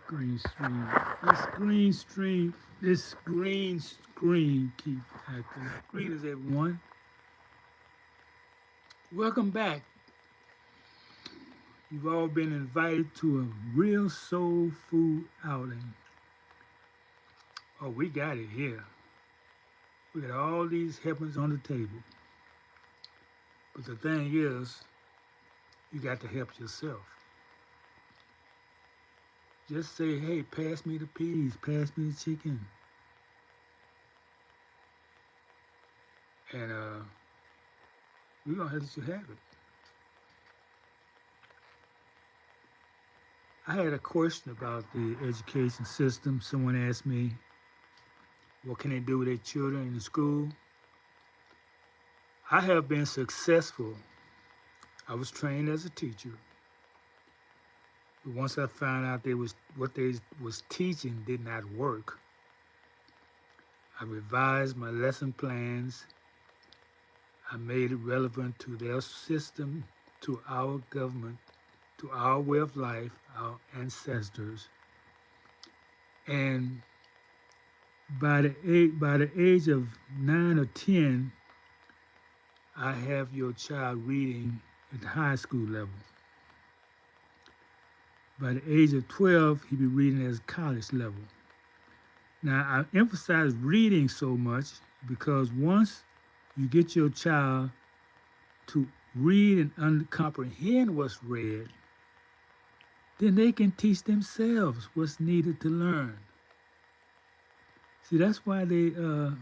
Green screen. This green screen. This green screen keep acting. Greetings, everyone. Welcome back. You've all been invited to a real soul food outing. Oh, we got it here. We got all these helpings on the table. But the thing is, you got to help yourself. Just say, hey, pass me the peas, pass me the chicken. And we're going to let you have it. I had a question about the education system. Someone asked me, what can they do with their children in the school? I have been successful. I was trained as a teacher. But once I found out what they was teaching did not work, I revised my lesson plans. I made it relevant to their system, to our government, to our way of life, our ancestors. And by the age of 9 or 10, I have your child reading at the high school level. By the age of 12, he'd be reading at college level. Now, I emphasize reading so much because once you get your child to read and comprehend what's read, then they can teach themselves what's needed to learn. See, that's why the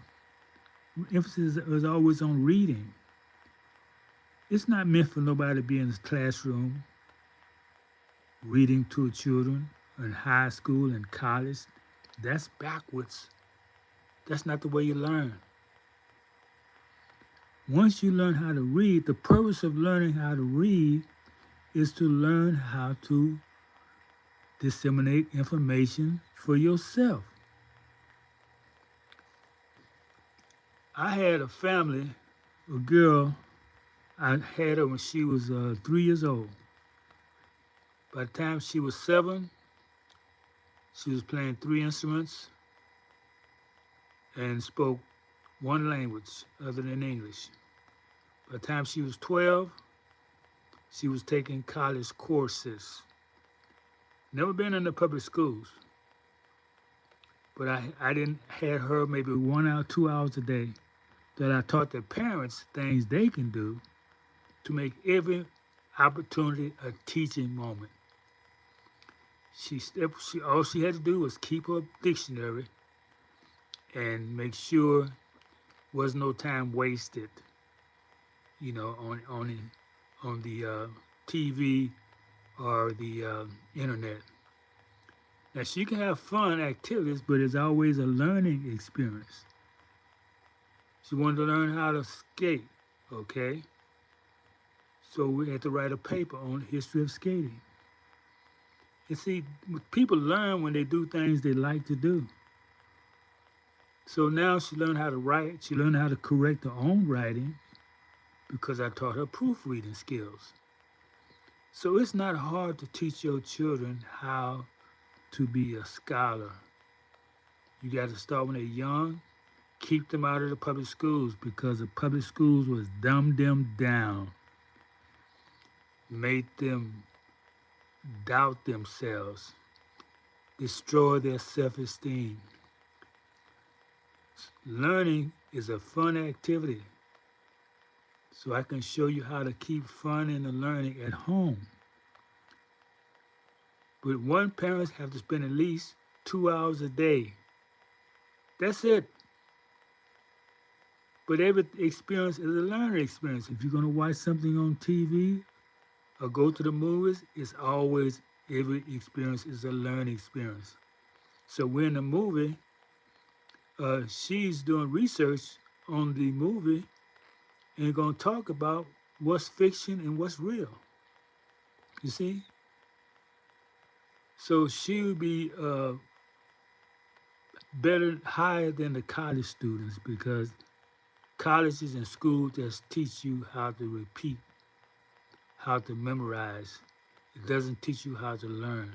emphasis is always on reading. It's not meant for nobody to be in the classroom reading to children in high school and college. That's backwards. That's not the way you learn. Once you learn how to read, the purpose of learning how to read is to learn how to disseminate information for yourself. I had a family, a girl, I had her when she was 3 years old. By the time she was 7, she was playing 3 instruments and spoke one language other than English. By the time she was 12, she was taking college courses. Never been in the public schools, but I didn't had her maybe 1 hour, 2 hours a day that I taught the parents things they can do to make every opportunity a teaching moment. All she had to do was keep her dictionary and make sure was no time wasted, on the TV or the internet. Now she can have fun activities, but it's always a learning experience. She wanted to learn how to skate, okay? So we had to write a paper on the history of skating. You see, people learn when they do things they like to do. So now she learned how to write. She learned how to correct her own writing because I taught her proofreading skills. So it's not hard to teach your children how to be a scholar. You got to start when they're young. Keep them out of the public schools because the public schools was dumb them down, made them doubt themselves, destroy their self-esteem. Learning is a fun activity. So I can show you how to keep fun in the learning at home. But one parent have to spend at least 2 hours a day. That's it. But every experience is a learning experience. If you're going to watch something on TV or go to the movies, it's always, every experience is a learning experience. So we're in the movie, she's doing research on the movie and going to talk about what's fiction and what's real. You see? So she would be better, higher than the college students because colleges and schools just teach you how to repeat, how to memorize. It doesn't teach you how to learn.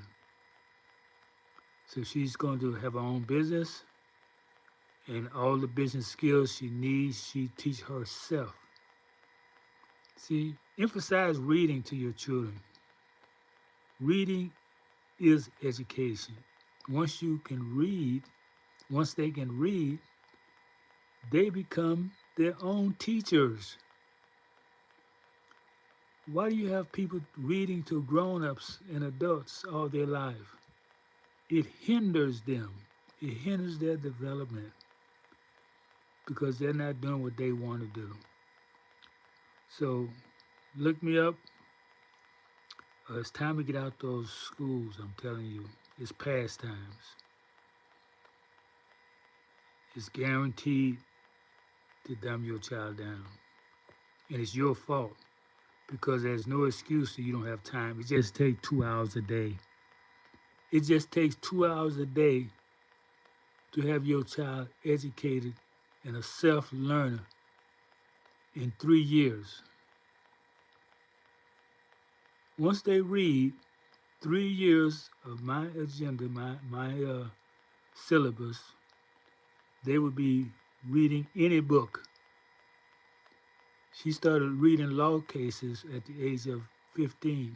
So she's going to have her own business, and all the business skills she needs, she teach herself. See, emphasize reading to your children. Reading is education. Once you can read, once they can read, they become their own teachers. Why do you have people reading to grown-ups and adults all their life? It hinders them. It hinders their development because they're not doing what they want to do. So look me up. It's time to get out those schools, I'm telling you. It's past times. It's guaranteed to dumb your child down. And it's your fault because there's no excuse that you don't have time. It just takes 2 hours a day. It just takes 2 hours a day to have your child educated and a self-learner in 3 years. Once they read 3 years of my agenda, my syllabus, they would be reading any book. She started reading law cases at the age of 15,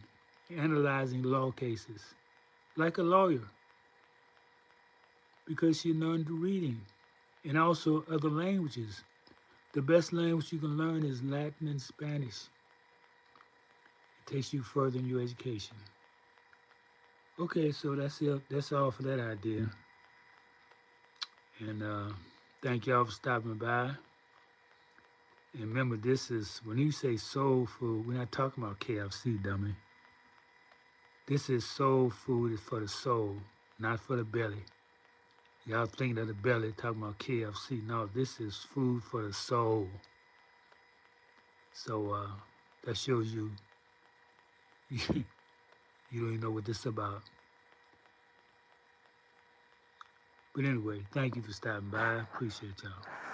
analyzing law cases like a lawyer because she learned reading and also other languages. The best language you can learn is Latin and Spanish. It takes you further in your education. Okay, so that's it. That's all for that idea. And thank y'all for stopping by. And remember, this is, when you say soul food, we're not talking about KFC, dummy. This is soul food, is for the soul, not for the belly. Y'all think of the belly, talking about KFC. No, this is food for the soul. So that shows you, you don't even know what this is about. But anyway, thank you for stopping by. Appreciate y'all.